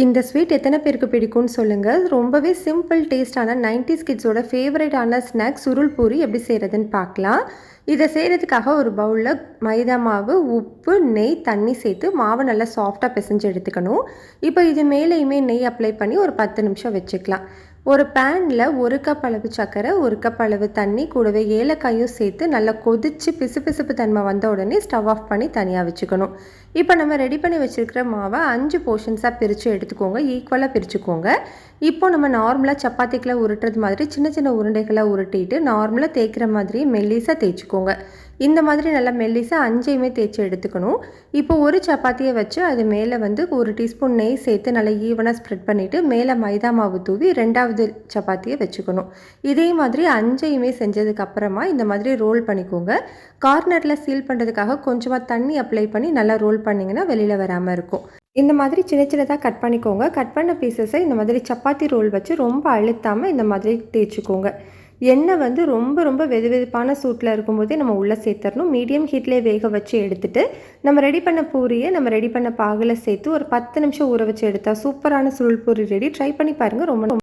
இந்த ஸ்வீட் எத்தனை பேருக்கு பிடிக்கும்னு சொல்லுங்கள். ரொம்பவே சிம்பிள் டேஸ்டான 90s கிட்ஸோட ஃபேவரட்டான ஸ்நாக்ஸ் சுருள் பூரி எப்படி செய்கிறதுன்னு பார்க்கலாம். இதை செய்கிறதுக்காக ஒரு பவுலில் மைதா மாவு, உப்பு, நெய், தண்ணி சேர்த்து மாவை நல்லா சாஃப்டாக பிசைஞ்சு எடுத்துக்கணும். இப்போ இது மேலேயுமே நெய் அப்ளை பண்ணி ஒரு 10 நிமிஷம் வச்சுக்கலாம். ஒரு பேனில் 1 கப் அளவு சர்க்கரை, 1 கப் அளவு தண்ணி, கூடவே ஏலக்காயும் சேர்த்து நல்லா கொதித்து பிசுபிசுப்பு தன்மை வந்த உடனே ஸ்டவ் ஆஃப் பண்ணி தனியாக வச்சுக்கணும். இப்போ நம்ம ரெடி பண்ணி வச்சுருக்கிற மாவை 5 போர்ஷன்ஸாக பிரித்து எடுத்துக்கோங்க. ஈக்குவலாக பிரிச்சுக்கோங்க. இப்போ நம்ம நார்மலாக சப்பாத்திக்குள்ள உருட்டுறது மாதிரி சின்ன சின்ன உருண்டைகளாக உருட்டிட்டு நார்மலாக தேய்க்கிற மாதிரி மெல்லிசாக தேய்ச்சிக்கோங்க. இந்த மாதிரி நல்லா மெல்லிசாக 5யுமே தேய்ச்சி எடுத்துக்கணும். இப்போ ஒரு சப்பாத்தியை வச்சு அது மேலே 1 டீஸ்பூன் நெய் சேர்த்து நல்லா ஈவனாக ஸ்ப்ரெட் பண்ணிவிட்டு மேலே மைதா மாவு தூவி 2வது சப்பாத்தியை வச்சுக்கணும். இதே மாதிரி 5யுமே செஞ்சதுக்கப்புறமா இந்த மாதிரி ரோல் பண்ணிக்கோங்க. கார்னரில் சீல் பண்ணுறதுக்காக கொஞ்சமாக தண்ணி அப்ளை பண்ணி நல்லா ரோல் பண்ணிங்கன்னா வெளியில் வராமல் இருக்கும். இந்த மாதிரி சின்ன சின்னதாக கட் பண்ணிக்கோங்க. கட் பண்ண பீசஸை இந்த மாதிரி சப்பாத்தி ரோல் வச்சு ரொம்ப அழுத்தாமல் இந்த மாதிரி தேய்ச்சிக்கோங்க. எண்ணெய் ரொம்ப ரொம்ப வெதுவெதுப்பான சூட்டில் இருக்கும்போதே நம்ம உள்ளே சேர்த்துடணும். மீடியம் ஹீட்லேயே வேக வச்சு எடுத்துகிட்டு நம்ம ரெடி பண்ண பூரியை நம்ம ரெடி பண்ண பாகில் சேர்த்து ஒரு 10 நிமிஷம் ஊற வச்சு எடுத்தால் சூப்பரான சுருள் பூரி ரெடி. ட்ரை பண்ணி பாருங்கள். ரொம்ப